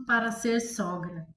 para ser sogra.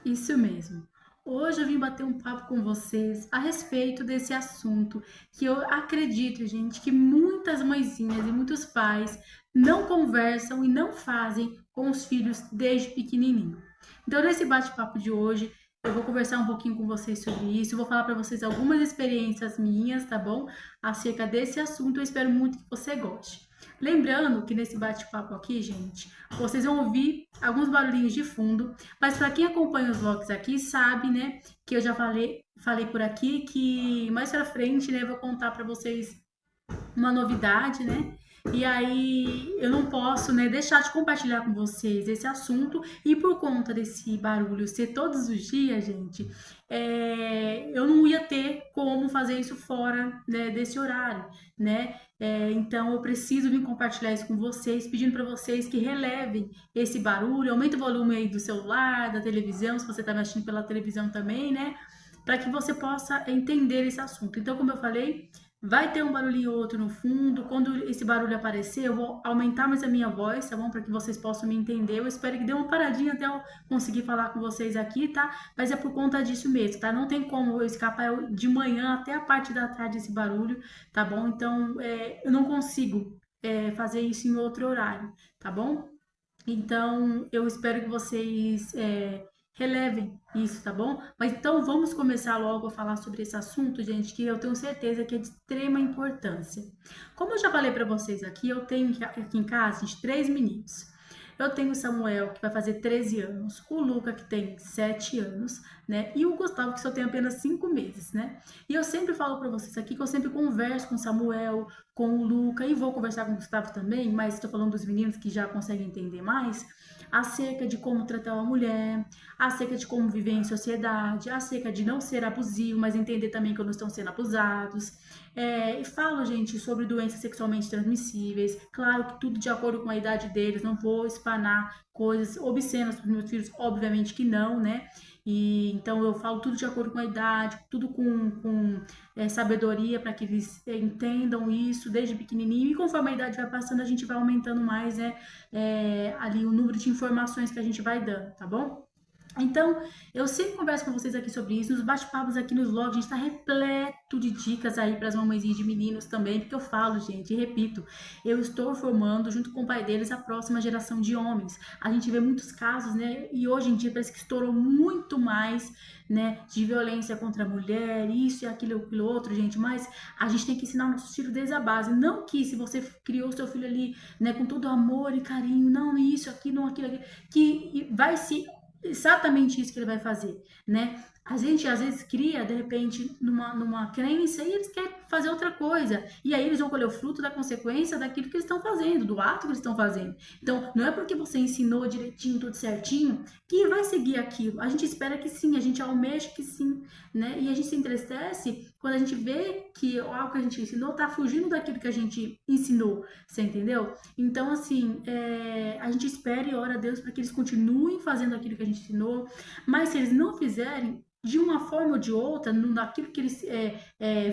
Isso mesmo. Hoje eu vim bater um papo com vocês a respeito desse assunto que eu acredito, gente, que muitas mãezinhas e muitos pais não conversam e não fazem com os filhos desde pequenininho. Então, nesse bate-papo de hoje, eu vou conversar um pouquinho com vocês sobre isso, eu vou falar para vocês algumas experiências minhas, tá bom? Acerca desse assunto, eu espero muito que você goste. Lembrando que nesse bate-papo aqui, gente, vocês vão ouvir alguns barulhinhos de fundo, mas para quem acompanha os vlogs aqui sabe, né, que eu já falei por aqui que mais para frente, né, eu vou contar para vocês uma novidade, né? E aí eu não posso, né, deixar de compartilhar com vocês esse assunto e por conta desse barulho ser todos os dias, gente, eu não ia ter como fazer isso fora, né, desse horário, né? Então eu preciso vir compartilhar isso com vocês, pedindo para vocês que relevem esse barulho, aumente o volume aí do celular, da televisão, se você está me assistindo pela televisão também, né? Para que você possa entender esse assunto. Então, como eu falei, vai ter um barulhinho ou outro no fundo. Quando esse barulho aparecer, eu vou aumentar mais a minha voz, tá bom? Para que vocês possam me entender. Eu espero que dê uma paradinha até eu conseguir falar com vocês aqui, tá? Mas é por conta disso mesmo, tá? Não tem como eu escapar de manhã até a parte da tarde esse barulho, tá bom? Então, eu não consigo fazer isso em outro horário, tá bom? Então, eu espero que vocês relevem isso, tá bom? Mas então vamos começar logo a falar sobre esse assunto, gente, que eu tenho certeza que é de extrema importância. Como eu já falei para vocês aqui, eu tenho aqui em casa, gente, três meninos. Eu tenho o Samuel, que vai fazer 13 anos, o Luca, que tem 7 anos, né? E o Gustavo, que só tem apenas 5 meses, né? E eu sempre falo para vocês aqui que eu sempre converso com o Samuel, com o Luca, e vou conversar com o Gustavo também, mas estou falando dos meninos que já conseguem entender mais, acerca de como tratar uma mulher, acerca de como viver em sociedade, acerca de não ser abusivo, mas entender também quando estão sendo abusados. E falo, gente, sobre doenças sexualmente transmissíveis. Claro que tudo de acordo com a idade deles, não vou espanar coisas obscenas para os meus filhos, obviamente que não, né? E então eu falo tudo de acordo com a idade, tudo com sabedoria para que eles entendam isso desde pequenininho. E conforme a idade vai passando, a gente vai aumentando mais, né? Ali o número de informações que a gente vai dando, tá bom? Então, eu sempre converso com vocês aqui sobre isso, nos bate-papos aqui nos vlogs, a gente tá repleto de dicas aí para as mamãezinhas de meninos também, porque eu falo, gente, e repito, eu estou formando, junto com o pai deles, a próxima geração de homens. A gente vê muitos casos, né, e hoje em dia parece que estourou muito mais, né, de violência contra a mulher, isso e aquilo outro, gente, mas a gente tem que ensinar o nosso filho desde a base, não que se você criou seu filho ali, né, com todo amor e carinho, não isso, aquilo, não aquilo, que vai se exatamente isso que ele vai fazer, né? A gente às vezes cria, de repente, numa crença e eles querem fazer outra coisa. E aí eles vão colher o fruto da consequência daquilo que eles estão fazendo, do ato que eles estão fazendo. Então, não é porque você ensinou direitinho, tudo certinho, que vai seguir aquilo. A gente espera que sim, a gente almeja que sim, né? E a gente se entristece quando a gente vê que algo que a gente ensinou tá fugindo daquilo que a gente ensinou, você entendeu? Então, assim, a gente espera e ora a Deus para que eles continuem fazendo aquilo que a gente ensinou, mas se eles não fizerem, de uma forma ou de outra, naquilo que eles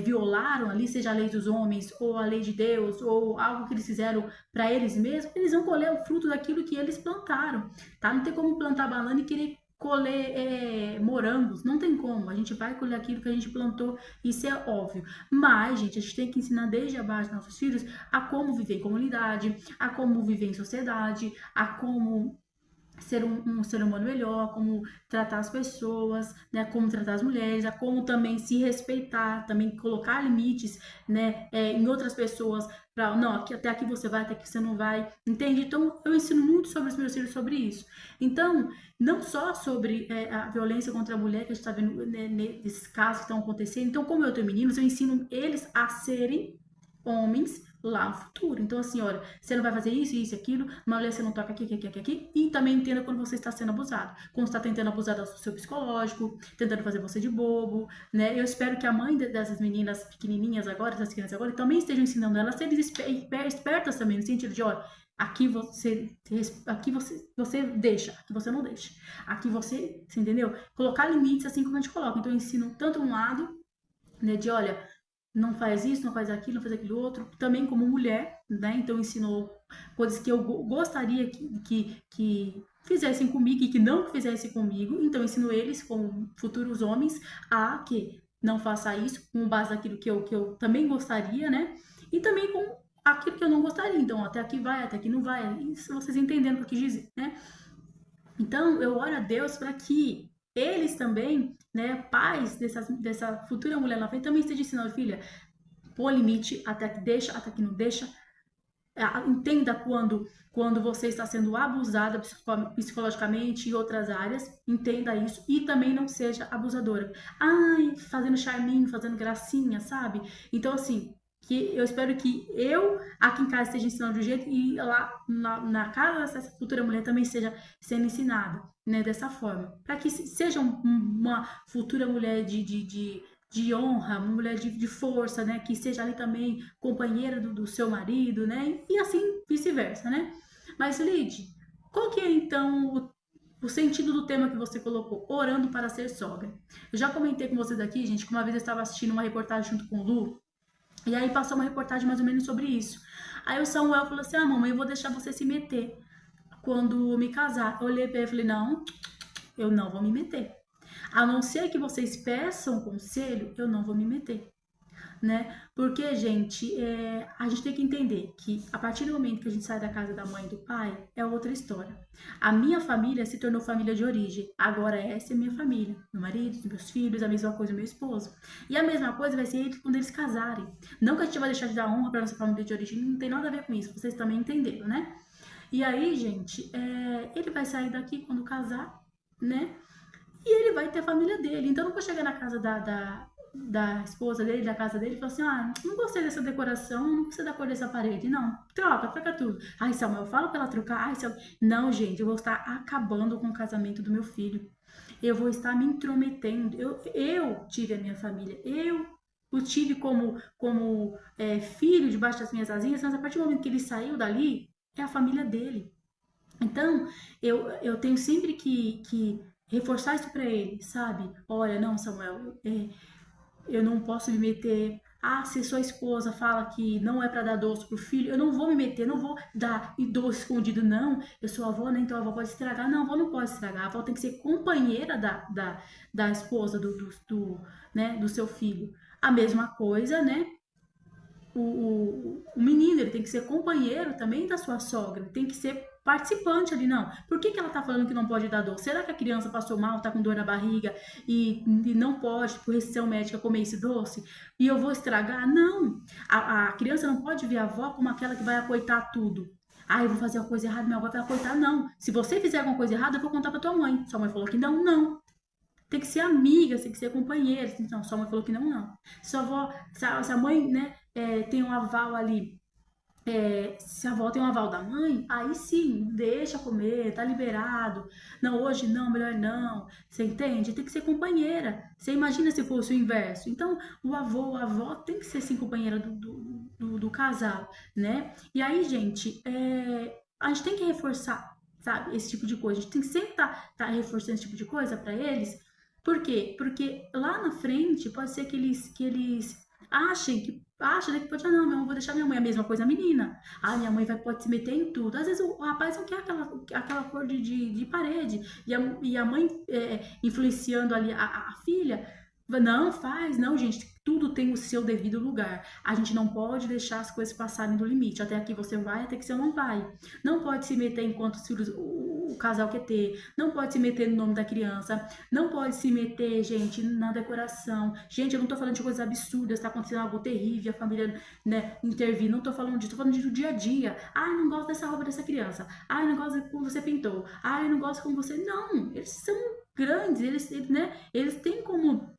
violaram ali, seja a lei dos homens, ou a lei de Deus, ou algo que eles fizeram para eles mesmos, eles vão colher o fruto daquilo que eles plantaram, tá? Não tem como plantar banana e querer colher morangos, não tem como, a gente vai colher aquilo que a gente plantou, isso é óbvio, mas, gente, a gente tem que ensinar desde a base dos nossos filhos a como viver em comunidade, a como viver em sociedade, a como ser um ser humano melhor, como tratar as pessoas, né, como tratar as mulheres, a como também se respeitar, também colocar limites, né, em outras pessoas, para não, até aqui você vai, até aqui você não vai, entende? Então eu ensino muito sobre os meus filhos sobre isso. Então, não só sobre a violência contra a mulher que a gente está vendo, né, nesses casos que estão acontecendo, então como eu tenho meninos, eu ensino eles a serem homens lá no futuro. Então, assim, olha, você não vai fazer isso, isso, aquilo, mulher você não toca aqui, aqui, aqui, aqui, aqui, e também entenda quando você está sendo abusado. Quando você está tentando abusar do seu psicológico, tentando fazer você de bobo, né? Eu espero que a mãe dessas meninas pequenininhas agora, dessas crianças agora, também estejam ensinando elas a serem espertas também, no sentido de, olha, aqui você deixa, aqui você não deixa. Aqui você entendeu? Colocar limites assim como a gente coloca. Então eu ensino tanto um lado, né, de olha, não faz isso, não faz aquilo, não faz aquilo outro. Também como mulher, né? Então ensinou coisas que eu gostaria que fizessem comigo e que não fizessem comigo. Então, ensino eles, como futuros homens, a que não faça isso, com base naquilo que eu também gostaria, né? E também com aquilo que eu não gostaria. Então, até aqui vai, até aqui não vai. Isso vocês entendendo o que eu quis dizer, né? Então, eu oro a Deus para que eles também, né, pais dessa futura mulher lá frente, também estejam ensinando, filha, pôr limite, até aqui deixa, até aqui não deixa. Entenda quando você está sendo abusada psicologicamente e outras áreas, entenda isso e também não seja abusadora. Ai, fazendo charminho, fazendo gracinha, sabe? Então, assim, que eu espero que eu aqui em casa esteja ensinando de um jeito e lá na casa dessa futura mulher também esteja sendo ensinada, né, dessa forma. Para que seja uma futura mulher de honra, uma mulher de força, né? Que seja ali também companheira do seu marido, né? E assim vice-versa, né? Mas, Lid, qual que é então o sentido do tema que você colocou? Orando para ser sogra. Eu já comentei com vocês aqui, gente, que uma vez eu estava assistindo uma reportagem junto com o Lu, e aí passou uma reportagem mais ou menos sobre isso. Aí o Samuel falou assim: ah, mamãe, eu vou deixar você se meter quando eu me casar. Eu olhei para ele e falei: não, eu não vou me meter. A não ser que vocês peçam conselho, eu não vou me meter, né? Porque, gente, a gente tem que entender que a partir do momento que a gente sai da casa da mãe e do pai, é outra história. A minha família se tornou família de origem. Agora essa é minha família. Meu marido, meus filhos, a mesma coisa meu esposo. E a mesma coisa vai ser quando eles casarem. Não que a gente vai deixar de dar honra para nossa família de origem, não tem nada a ver com isso. Vocês também entenderam, né? E aí, gente, ele vai sair daqui quando casar, né? E ele vai ter a família dele. Então, não vou chegar na casa da esposa dele, da casa dele, e falar assim: ah, não gostei dessa decoração, não gostei da cor dessa parede. Não, troca tudo. Ai, Samuel, fala pra ela trocar. Ai, Samuel. Não, gente, eu vou estar acabando com o casamento do meu filho. Eu vou estar me intrometendo. Eu tive a minha família. Eu o tive como filho debaixo das minhas asinhas, mas a partir do momento que ele saiu dali, é a família dele. Então, eu tenho sempre que reforçar isso para ele, sabe? Olha, não, Samuel, eu não posso me meter. Ah, se sua esposa fala que não é para dar doce pro filho, eu não vou me meter, não vou dar doce escondido, não. Eu sou avó, né? Então a avó pode estragar. Não, a avó não pode estragar. A avó tem que ser companheira da esposa, né, do seu filho. A mesma coisa, né? O menino, ele tem que ser companheiro também da sua sogra, tem que ser participante ali, não. Por que ela tá falando que não pode dar doce? Será que a criança passou mal, tá com dor na barriga e não pode, por restrição médica, comer esse doce? E eu vou estragar? Não. A criança não pode ver a avó como aquela que vai acoitar tudo. Ah, eu vou fazer uma coisa errada, minha avó vai acoitar. Não. Se você fizer alguma coisa errada, eu vou contar pra tua mãe. Sua mãe falou que não, não. Tem que ser amiga, tem que ser companheira. Então, sua mãe falou que não, não. Se a avó, se a mãe, né, tem um aval ali, se a avó tem um aval da mãe, aí sim, deixa comer, tá liberado. Não, hoje não, melhor não. Você entende? Tem que ser companheira. Você imagina se fosse o inverso. Então, o avô, a avó tem que ser sim companheira do casal, né? E aí, gente, a gente tem que reforçar, sabe, esse tipo de coisa. A gente tem que sempre tá reforçando esse tipo de coisa para eles. Por quê? Porque lá na frente pode ser que eles acha, né, que pode, ah, não, eu vou deixar minha mãe, a mesma coisa a menina. Ah, minha mãe pode se meter em tudo. Às vezes o rapaz não quer aquela cor de parede. E a mãe influenciando ali a filha. Não, faz, não, gente. Tudo tem o seu devido lugar. A gente não pode deixar as coisas passarem do limite. Até aqui você vai, até que você não vai. Não pode se meter enquanto os filhos, o casal quer ter. Não pode se meter no nome da criança. Não pode se meter, gente, na decoração. Gente, eu não tô falando de coisas absurdas, tá acontecendo algo terrível, a família, né, intervir. Não tô falando disso, tô falando do dia a dia. Ah, eu não gosto dessa roupa dessa criança. Ah, eu não gosto de como você pintou. Ah, eu não gosto como você. Não, eles são grandes, né? Eles têm como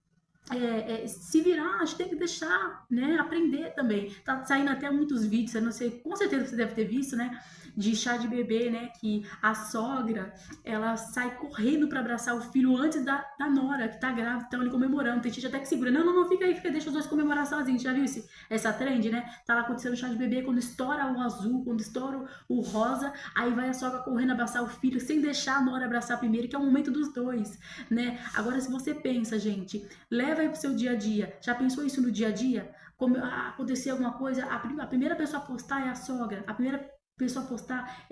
se virar, a gente tem que deixar, né, aprender também. Tá saindo até muitos vídeos, eu não sei, com certeza você deve ter visto, né, de chá de bebê, né, que a sogra, ela sai correndo para abraçar o filho antes da nora, que tá grávida, estão ali comemorando, tem gente até que segura, não, fica aí, deixa os dois comemorar sozinhos, já viu essa trend, né, tá lá acontecendo chá de bebê, quando estoura o azul, quando estoura o rosa, aí vai a sogra correndo abraçar o filho, sem deixar a nora abraçar primeiro, que é o momento dos dois, né. Agora, se você pensa, gente, leva aí pro seu dia a dia. Já pensou isso no dia a dia? Como acontecer alguma coisa, a primeira pessoa a postar é a sogra. A primeira pessoa postar,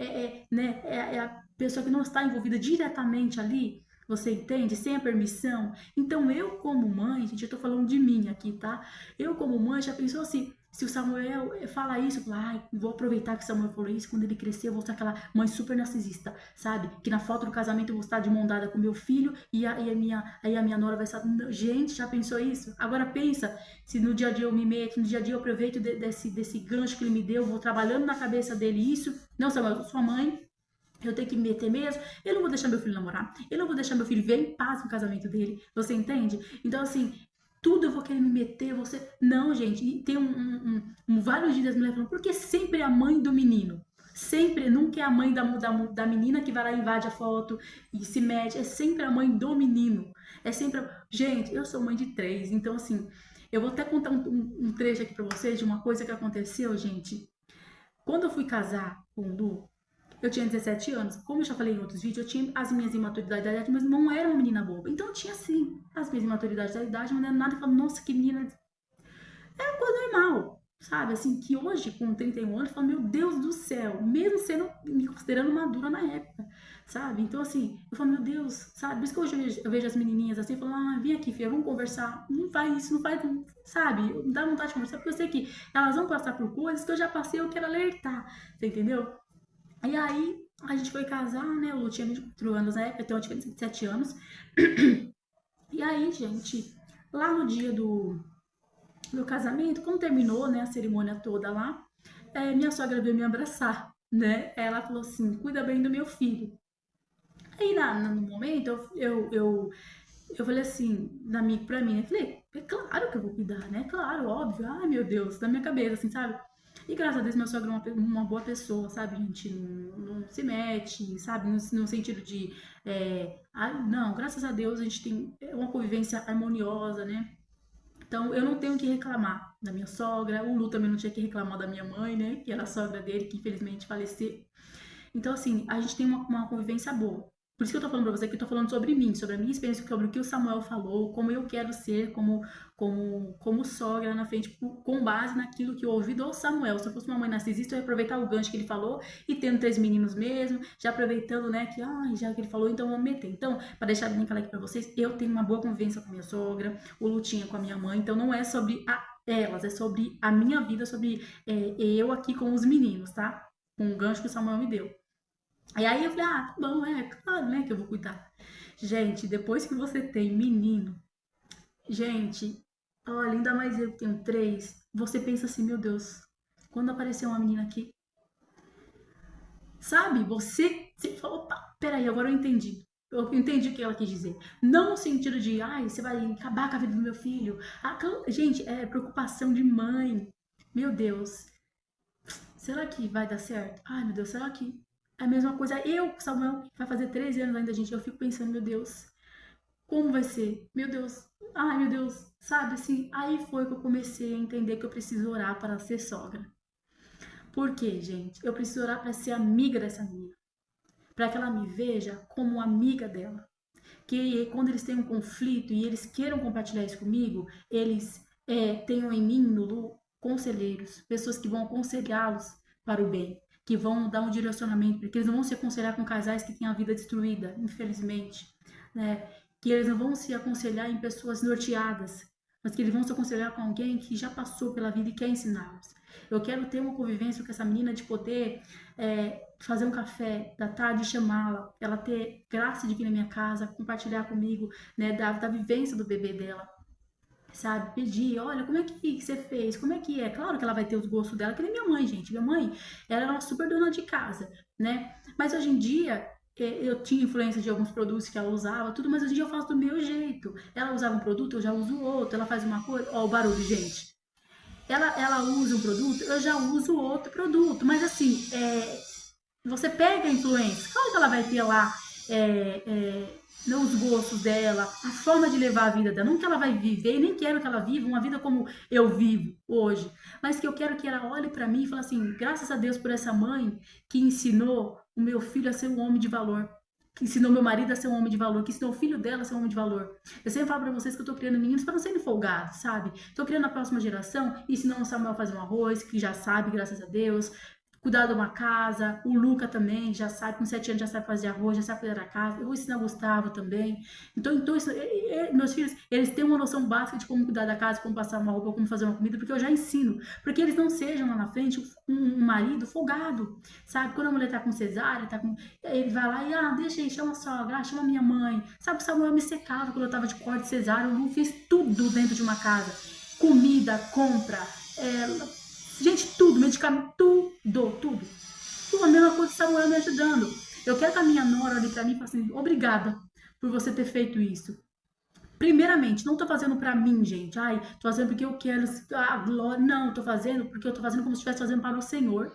né, é a pessoa que não está envolvida diretamente ali, você entende? Sem a permissão. Então, eu como mãe, gente, eu tô falando de mim aqui, tá? Eu como mãe, já pensou assim, se o Samuel fala isso, eu falo, ai, vou aproveitar que o Samuel falou isso, quando ele crescer eu vou ser aquela mãe super narcisista, sabe? Que na foto do casamento eu vou estar de mão dada com meu filho aí a minha nora vai estar... Gente, já pensou isso? Agora pensa, se no dia a dia eu me meto, no dia a dia eu aproveito desse gancho que ele me deu, vou trabalhando na cabeça dele isso. Não, Samuel, eu sou sua mãe, eu tenho que me meter mesmo, eu não vou deixar meu filho namorar, eu não vou deixar meu filho ver em paz no casamento dele, você entende? Então, assim, tudo eu vou querer me meter, você... Não, gente, e tem vários dias as mulheres falando, porque sempre é a mãe do menino. Sempre, nunca é a mãe da menina que vai lá e invade a foto e se mete, é sempre a mãe do menino. É sempre... Gente, eu sou mãe de 3, então, assim, eu vou até contar um trecho aqui pra vocês de uma coisa que aconteceu, gente. Quando eu fui casar com o Lu, eu tinha 17 anos. Como eu já falei em outros vídeos, eu tinha as minhas imaturidades da idade, mas não era uma menina boba. Então eu tinha sim as minhas imaturidades da idade, mas não era nada e falava, nossa, que menina. É uma coisa normal, sabe? Assim, que hoje, com 31 anos, eu falo, meu Deus do céu, mesmo sendo, me considerando madura na época, sabe? Então, assim, eu falo, meu Deus, sabe? Por isso que hoje eu vejo as menininhas assim, falando, ah, vem aqui, filha, vamos conversar. Não faz isso, não faz, sabe? Não dá vontade de conversar, porque eu sei que elas vão passar por coisas que eu já passei, eu quero alertar, você entendeu? E aí, a gente foi casar, né? O Lu tinha 24 anos na época, então eu tinha 27 anos. E aí, gente, lá no dia do casamento, quando terminou, né, a cerimônia toda lá, minha sogra veio me abraçar, né? Ela falou assim, cuida bem do meu filho. Aí, no momento, eu falei assim, pra mim, né? Falei, é claro que eu vou cuidar, né? Claro, óbvio. Ai, meu Deus, na minha cabeça, assim, sabe? E graças a Deus, meu sogro é uma boa pessoa, sabe? A gente não se mete, sabe? No sentido de. Não, graças a Deus a gente tem uma convivência harmoniosa, né? Então eu não tenho que reclamar da minha sogra. O Lu também não tinha que reclamar da minha mãe, né? Que era a sogra dele, que infelizmente faleceu. Então, assim, a gente tem uma convivência boa. Por isso que eu tô falando pra você que eu tô falando sobre mim, sobre a minha experiência, sobre o que o Samuel falou, como eu quero ser como sogra na frente, com base naquilo que eu ouvi do Samuel. Se eu fosse uma mãe narcisista, eu ia aproveitar o gancho que ele falou e tendo 3 meninos mesmo, já aproveitando, né, que, já que ele falou, então vamos meter. Então, pra deixar bem claro aqui pra vocês, eu tenho uma boa convivência com a minha sogra, o Lutinha com a minha mãe, então não é sobre elas, é sobre a minha vida, sobre eu aqui com os meninos, tá? Com o gancho que o Samuel me deu. E aí eu falei, tá bom, claro, né, que eu vou cuidar. Gente, depois que você tem menino, gente, olha, ainda mais eu que tenho 3, você pensa assim, meu Deus, quando aparecer uma menina aqui, sabe, você fala, opa, peraí, agora eu entendi. Eu entendi o que ela quis dizer. Não no sentido de, você vai acabar com a vida do meu filho. Gente, é preocupação de mãe. Meu Deus, será que vai dar certo? Ai, meu Deus, será que é a mesma coisa? Samuel, vai fazer 13 anos ainda, gente. Eu fico pensando, meu Deus, como vai ser? Meu Deus, ai, meu Deus, sabe assim? Aí foi que eu comecei a entender que eu preciso orar para ser sogra. Por quê, gente? Eu preciso orar para ser amiga dessa menina. Para que ela me veja como amiga dela. Que quando eles têm um conflito e eles queiram compartilhar isso comigo, eles tenham em mim, no Lu, conselheiros, pessoas que vão aconselhá-los para o bem, que vão dar um direcionamento, porque eles não vão se aconselhar com casais que têm a vida destruída, infelizmente, né? Que eles não vão se aconselhar em pessoas norteadas, mas que eles vão se aconselhar com alguém que já passou pela vida e quer ensiná-los. Eu quero ter uma convivência com essa menina de poder fazer um café da tarde, chamá-la, ela ter graça de vir na minha casa, compartilhar comigo, né, da vivência do bebê dela, sabe? Pedir, olha, como é que você fez? Como é que é? Claro que ela vai ter os gostos dela, que nem minha mãe, gente. Minha mãe, ela era uma super dona de casa, né? Mas hoje em dia, eu tinha influência de alguns produtos que ela usava, tudo, mas hoje em dia eu faço do meu jeito. Ela usava um produto, eu já uso outro. Ela faz uma coisa, ó, o barulho, gente. Ela usa um produto, eu já uso outro produto. Mas assim, você pega a influência, claro que ela vai ter lá os gostos dela, a forma de levar a vida dela. Não que ela vai viver, e nem quero que ela viva uma vida como eu vivo hoje, mas que eu quero que ela olhe para mim e fale assim, graças a Deus por essa mãe que ensinou o meu filho a ser um homem de valor, que ensinou meu marido a ser um homem de valor, que ensinou o filho dela a ser um homem de valor. Eu sempre falo pra vocês que eu tô criando meninos para não serem folgados, sabe? Tô criando a próxima geração, ensinando o Samuel a fazer um arroz, que já sabe, graças a Deus, cuidar de uma casa. O Luca também já sabe, com 7 anos já sabe fazer arroz, já sabe cuidar da casa. Eu vou ensinar o Gustavo também. Então meus filhos, eles têm uma noção básica de como cuidar da casa, como passar uma roupa, como fazer uma comida, porque eu já ensino. Porque eles não sejam lá na frente um marido folgado, sabe? Quando a mulher tá com cesárea, ele vai lá e, deixa aí, chama a sogra, chama a minha mãe. Sabe, o Samuel me secava quando eu tava de corte cesárea, eu fiz tudo dentro de uma casa. Comida, compra, gente, tudo, medicamento, tudo. A mesma coisa que Samuel me ajudando. Eu quero que a minha nora olhe pra mim e fale assim, obrigada por você ter feito isso. Primeiramente, não tô fazendo pra mim, gente. Ai, tô fazendo porque eu quero a glória. Não, tô fazendo porque eu tô fazendo como se estivesse fazendo para o Senhor,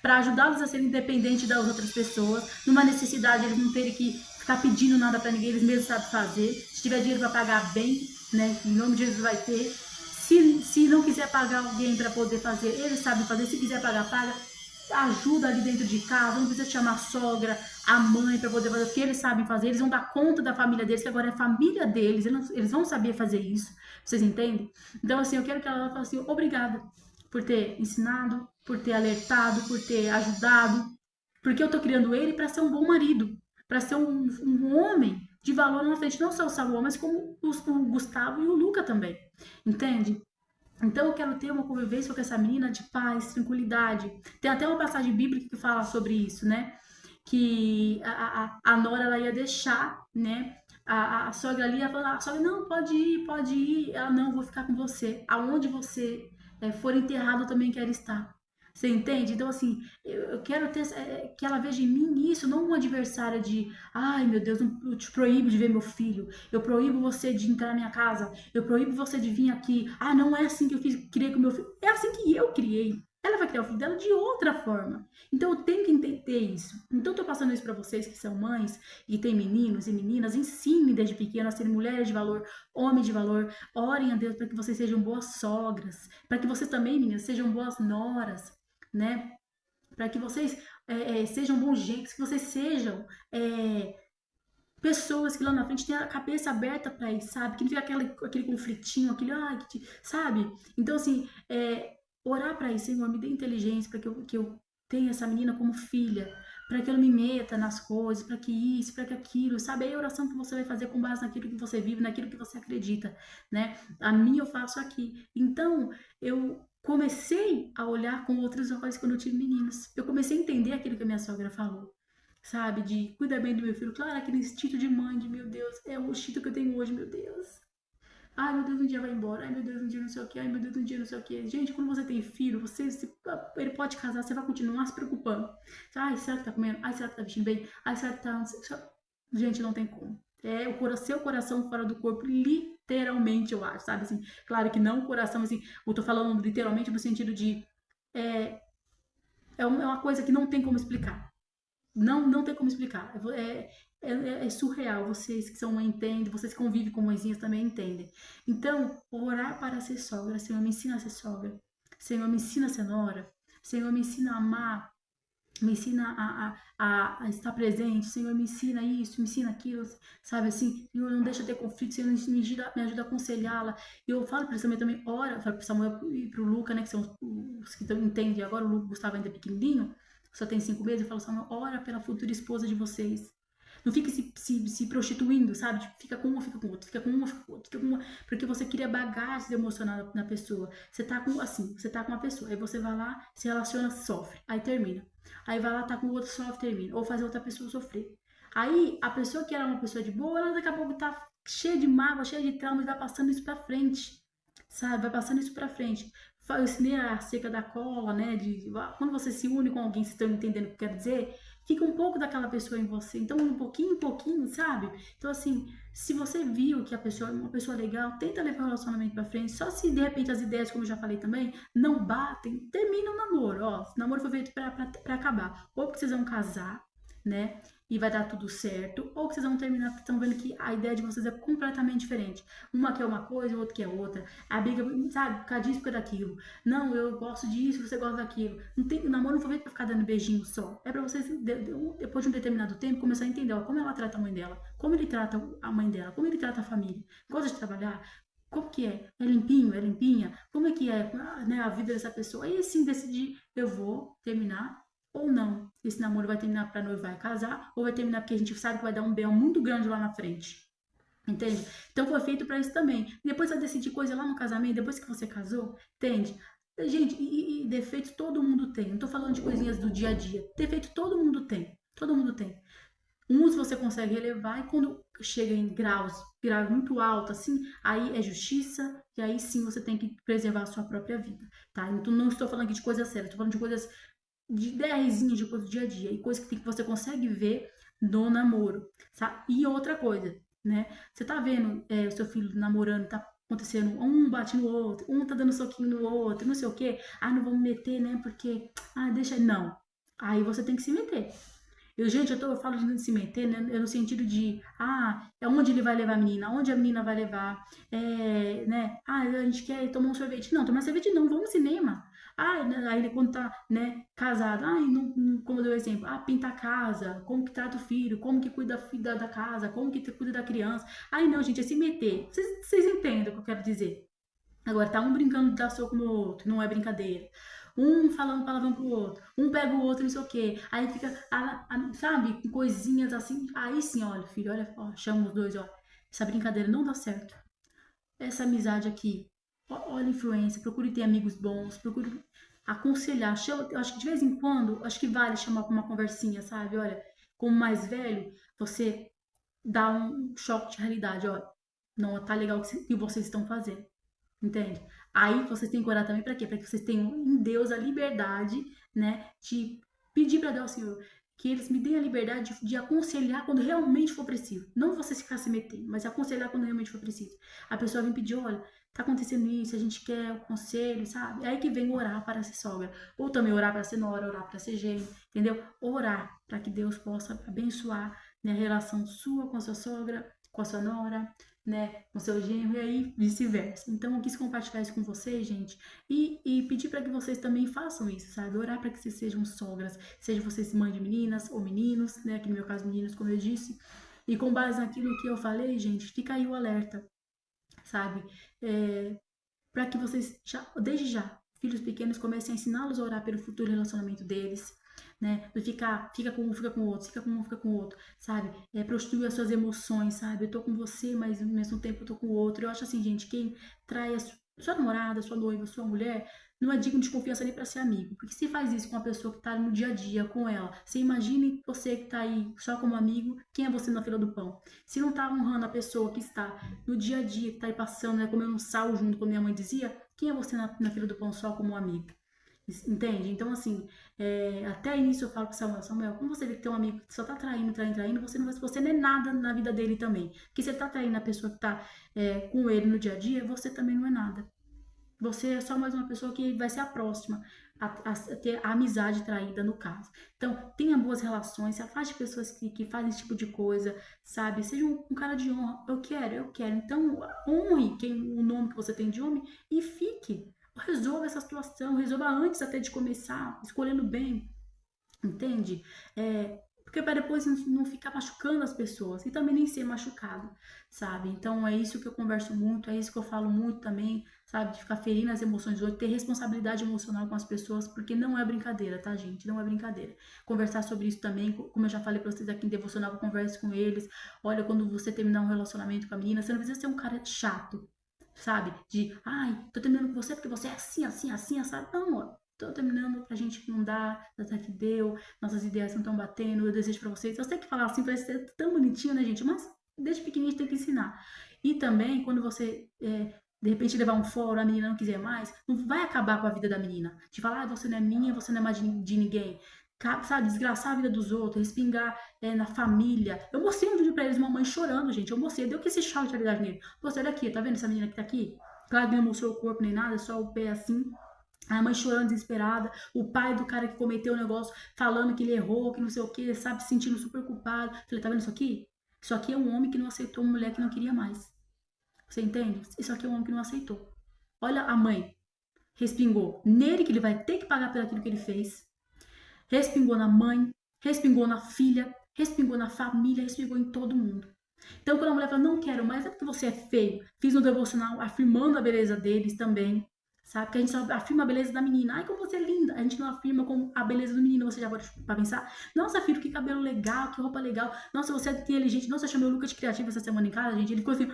para ajudá-los a serem independentes das outras pessoas, numa necessidade, eles não terem que ficar pedindo nada pra ninguém, eles mesmos sabem fazer. Se tiver dinheiro pra pagar bem, né, em nome de Jesus vai ter. Se não quiser pagar alguém para poder fazer, eles sabem fazer. Se quiser pagar, paga. Ajuda ali dentro de casa, não precisa chamar a sogra, a mãe para poder fazer o que eles sabem fazer. Eles vão dar conta da família deles, que agora é a família deles, eles vão saber fazer isso. Vocês entendem? Então, assim, eu quero que ela fale assim: obrigada por ter ensinado, por ter alertado, por ter ajudado, porque eu tô criando ele para ser um bom marido, para ser um homem de valor na frente, não só o Samuel, mas como o Gustavo e o Luca também. Entende? Então eu quero ter uma convivência com essa menina de paz, tranquilidade. Tem até uma passagem bíblica que fala sobre isso, né? Que a Nora ela ia deixar, né? A sogra ali ia falar, a sogra, não, pode ir, pode ir. Ela, não, vou ficar com você. Aonde você for enterrado, eu também quero estar. Você entende? Então, assim, eu quero ter que ela veja em mim isso, não uma adversária de, ai meu Deus, eu te proíbo de ver meu filho, eu proíbo você de entrar na minha casa, eu proíbo você de vir aqui. Ah, não é assim que eu criei com meu filho, é assim que eu criei. Ela vai criar o filho dela de outra forma. Então eu tenho que entender isso. Então eu tô passando isso para vocês que são mães e têm meninos e meninas, ensinem desde pequeno a serem mulheres de valor, homens de valor. Orem a Deus para que vocês sejam boas sogras, para que vocês também, meninas, sejam boas noras, né? Para que vocês sejam bons gentes, que vocês sejam pessoas que lá na frente têm a cabeça aberta para isso, sabe? Que não fica aquele conflitinho, sabe? Então, assim, orar para isso, Senhor, me dê inteligência para que eu tenha essa menina como filha, para que eu não me meta nas coisas, para que isso, para que aquilo, sabe? É a oração que você vai fazer com base naquilo que você vive, naquilo que você acredita, né? A minha eu faço aqui. Então, eu comecei a olhar com outros olhos quando eu tive meninos. Eu comecei a entender aquilo que a minha sogra falou, sabe? De cuidar bem do meu filho. Claro, aquele instinto de mãe, de meu Deus, é o instinto que eu tenho hoje, meu Deus. Ai, meu Deus, um dia vai embora. Ai, meu Deus, um dia não sei o que. Ai, meu Deus, um dia não sei o que. Gente, quando você tem filho, ele pode casar, você vai continuar se preocupando. Ai, será que tá comendo? Ai, será que tá vestindo bem? Ai, será que tá... Não sei, gente, não tem como. É seu coração fora do corpo, literalmente, eu acho, sabe? Assim, claro que não o coração, assim, eu tô falando literalmente no sentido de... É, é uma coisa que não tem como explicar. Não tem como explicar. É surreal. Vocês que são mãe entendem, vocês que convivem com mãezinhas também entendem. Então, orar para ser sogra. Senhor, me ensina a ser sogra. Senhor, me ensina a ser nora. Senhor, me ensina a amar. Me ensina a estar presente. Senhor, me ensina isso, me ensina aquilo. Sabe assim? Senhor, não deixa eu ter conflito. Senhor, me ajuda a aconselhá-la. E eu falo para eles também, ora. Falo para o Samuel e para o Luca, né? Que são os que entendem agora. O Gustavo ainda é pequenininho, só tem 5 meses. Eu falo, Samuel, ora pela futura esposa de vocês. Não fique se prostituindo, sabe? Tipo, fica com uma, fica com outra, fica com uma, fica com outra, fica com uma. Porque você cria bagagem emocional na pessoa. Você tá com, assim, você tá com uma pessoa, aí você vai lá, se relaciona, sofre, aí termina. Aí vai lá, tá com o outro, sofre, termina. Ou faz a outra pessoa sofrer. Aí, a pessoa que era uma pessoa de boa, ela daqui a pouco tá cheia de mágoa, cheia de trauma e vai passando isso pra frente. Sabe? Vai passando isso pra frente. Eu ensinei a seca da cola, né? Quando você se une com alguém, vocês estão entendendo o que eu quero dizer? Fica um pouco daquela pessoa em você. Então, um pouquinho em pouquinho, sabe? Então, assim, se você viu que a pessoa é uma pessoa legal, tenta levar o relacionamento pra frente. Só se de repente as ideias, como eu já falei também, não batem, termina o namoro. Ó, o namoro foi feito pra acabar. Ou porque vocês vão casar, né? E vai dar tudo certo, ou que vocês vão terminar porque estão vendo que a ideia de vocês é completamente diferente. Uma quer uma coisa, o outro quer outra. A briga, sabe, por causa disso, por causa daquilo. Não, eu gosto disso, você gosta daquilo. Não tem, o namoro não foi feito pra ficar dando beijinho só. É pra vocês, depois de um determinado tempo, começar a entender, ó, como ela trata a mãe dela, como ele trata a mãe dela, como ele trata a família. Gosta de trabalhar? Como que é? É limpinho? É limpinha? Como é que é, né, a vida dessa pessoa? Aí sim decidir, eu vou terminar ou não. Esse namoro vai terminar pra noivar e casar, ou vai terminar porque a gente sabe que vai dar um B.O. muito grande lá na frente. Entende? Então foi feito pra isso também. Depois você decidir coisa lá no casamento, depois que você casou, entende? Gente, e defeitos todo mundo tem. Não tô falando de coisinhas do dia a dia. Defeito todo mundo tem. Todo mundo tem. Uns você consegue relevar e quando chega em graus muito altos, assim, aí é justiça e aí sim você tem que preservar a sua própria vida, tá? Então não estou falando aqui de coisas sérias, estou falando de coisas de ideazinhas de coisa do dia a dia e coisas que você consegue ver no namoro, tá? E outra coisa, né? Você tá vendo o seu filho namorando, tá acontecendo, um bate no outro, um tá dando soquinho no outro, não sei o quê. Ah, não vamos meter, né? Porque, deixa. Não. Aí você tem que se meter. Gente, eu falo de se meter, né, no sentido de, é onde ele vai levar a menina, onde a menina vai levar, né, a gente quer tomar um sorvete. Não, tomar sorvete não, vamos ao cinema. Né, aí ele quando tá, né, casado, como eu dei o exemplo, pinta a casa, como que trata o filho, como que cuida da casa, como que cuida da criança. Não, gente, é se meter. Vocês entendem o que eu quero dizer. Agora, tá um brincando de dar soco no outro, não é brincadeira. Um falando palavrão pro outro, um pega o outro, não sei o quê. Aí fica, sabe, com coisinhas assim. Aí sim, olha, filho, olha, ó, chama os dois, ó. Essa brincadeira não dá certo. Essa amizade aqui, olha a influência, procure ter amigos bons, procure aconselhar. Eu acho que de vez em quando, acho que vale chamar pra uma conversinha, sabe? Olha, como mais velho, você dá um choque de realidade, olha. Não tá legal o que vocês estão fazendo. Entende? Aí vocês têm que orar também para quê? Para que vocês tenham em Deus a liberdade, né, de pedir para Deus, Senhor, que eles me deem a liberdade de aconselhar quando realmente for preciso. Não vocês ficar se metendo, mas aconselhar quando realmente for preciso. A pessoa vem pedir, olha, tá acontecendo isso, a gente quer o conselho, sabe? Aí que vem orar para ser sogra. Ou também orar para ser nora, orar para ser gêmeo, entendeu? Orar para que Deus possa abençoar, né, a relação sua com a sua sogra, com a sua nora, né, com seu genro e aí vice-versa. Então eu quis compartilhar isso com vocês, gente, e pedir para que vocês também façam isso, sabe? Orar para que vocês sejam sogras, sejam vocês mãe de meninas ou meninos, né? Aqui no meu caso, meninos, como eu disse. E com base naquilo que eu falei, gente, fica aí o alerta, sabe? Para que vocês, desde já, filhos pequenos, comecem a ensiná-los a orar pelo futuro relacionamento deles, né? Não fica com um, fica com o outro, fica com um, fica com o outro, sabe? Prostituir as suas emoções, sabe? Eu tô com você, mas ao mesmo tempo eu tô com o outro. Eu acho assim, gente, quem trai a sua namorada, sua noiva, sua mulher, não é digno de confiança nem para ser amigo. Porque se faz isso com uma pessoa que tá no dia a dia com ela, você imagine você que tá aí só como amigo, quem é você na fila do pão? Se não tá honrando a pessoa que está no dia a dia, que tá aí passando, né, comendo um sal junto, como minha mãe dizia, quem é você na fila do pão só como amigo? Entende? Então, assim, até início eu falo pro Samuel, como você vê que tem um amigo que só tá traindo, você não é nada na vida dele também. Porque se ele tá traindo a pessoa que tá com ele no dia a dia, você também não é nada. Você é só mais uma pessoa que vai ser a próxima a ter a amizade traída, no caso. Então, tenha boas relações, se afaste de pessoas que fazem esse tipo de coisa, sabe? Seja um cara de honra. Eu quero. Então, honre o nome que você tem de homem e fique. Resolva essa situação, resolva antes até de começar, escolhendo bem, entende? Porque para depois não ficar machucando as pessoas e também nem ser machucado, sabe? Então é isso que eu converso muito, é isso que eu falo muito também, sabe? De ficar ferindo as emoções do outro, ter responsabilidade emocional com as pessoas, porque não é brincadeira, tá, gente? Não é brincadeira. Conversar sobre isso também, como eu já falei pra vocês aqui em devocional, eu converso com eles. Olha, quando você terminar um relacionamento com a menina, você não precisa ser um cara chato, sabe? Tô terminando com você porque você é assim, assim, assim, sabe? Não, ó. Tô terminando pra gente não dar, até que deu, nossas ideias não estão batendo, eu desejo pra vocês. Eu sei que falar assim parece ser tão bonitinho, né, gente? Mas desde pequenininho tem que ensinar. E também, quando você, de repente, levar um fora, a menina não quiser mais, não vai acabar com a vida da menina. De falar, você não é minha, você não é mais de ninguém. Sabe, desgraçar a vida dos outros, respingar na família. Eu mostrei um vídeo pra eles, uma mãe chorando, gente. Eu mostrei, deu que esse choque de realidade nele. Você, olha aqui, tá vendo essa menina que tá aqui? Claro que não mostrou o corpo nem nada, só o pé assim. A mãe chorando desesperada, o pai do cara que cometeu o negócio falando que ele errou, que não sei o que, sabe, se sentindo super culpado. Falei, tá vendo isso aqui? Isso aqui é um homem que não aceitou uma mulher que não queria mais. Você entende? Isso aqui é um homem que não aceitou. Olha a mãe, respingou nele que ele vai ter que pagar por aquilo que ele fez. Respingou na mãe, respingou na filha, respingou na família, respingou em todo mundo. Então, quando a mulher fala, não quero mais, é porque você é feio. Fiz um devocional afirmando a beleza deles também. sabe? Porque a gente só afirma a beleza da menina. Ai, como você é linda. A gente não afirma como a beleza do menino. Você já pode pra pensar? Nossa, filho, que cabelo legal, que roupa legal. Nossa, você é inteligente. Nossa, eu chamei o Lucas de criativo essa semana em casa, gente. Ele ficou assim,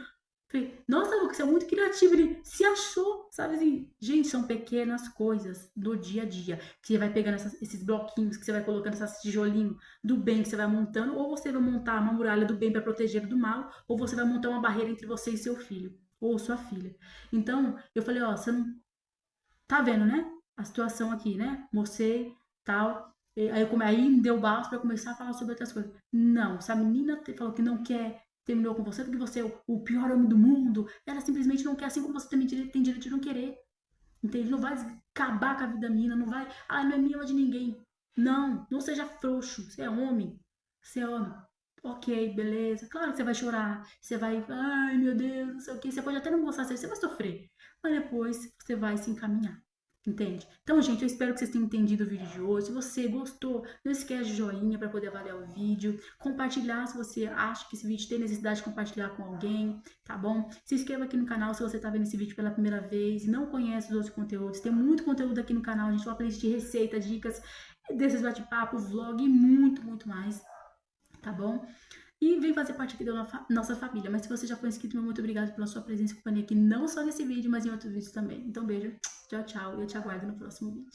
falei, nossa, Lucas, você é muito criativo. Ele se achou, sabe assim? Gente, são pequenas coisas do dia a dia. Que você vai pegando esses bloquinhos, que você vai colocando esses tijolinhos do bem que você vai montando. Ou você vai montar uma muralha do bem para proteger do mal. Ou você vai montar uma barreira entre você e seu filho. Ou sua filha. Então, eu falei, ó, você não tá vendo, né? A situação aqui, né? Mostrei, tal. Aí me deu basta pra começar a falar sobre outras coisas. Não, se a menina falou que não quer, terminou com você porque você é o pior homem do mundo, ela simplesmente não quer, assim como você também tem direito de não querer. Entende? Não vai acabar com a vida da menina, não vai, não é minha, não é de ninguém. Não, não seja frouxo. Você é homem. Você é homem. Ok, beleza. Claro que você vai chorar. Você vai, ai meu Deus, não sei o que. Você pode até não gostar, você vai sofrer. Mas depois você vai se encaminhar. Entende? Então, gente, eu espero que vocês tenham entendido o vídeo de hoje. Se você gostou, não esquece de joinha para poder avaliar o vídeo. Compartilhar se você acha que esse vídeo tem necessidade de compartilhar com alguém, tá bom? Se inscreva aqui no canal se você está vendo esse vídeo pela primeira vez e não conhece os outros conteúdos. Tem muito conteúdo aqui no canal, a gente, uma playlist de receita, dicas, desses bate-papo, vlog e muito, muito mais, tá bom? E vem fazer parte aqui da nossa família. Mas se você já foi inscrito, meu muito obrigado pela sua presença e companhia aqui, não só nesse vídeo, mas em outros vídeos também. Então, beijo, tchau, tchau, e eu te aguardo no próximo vídeo.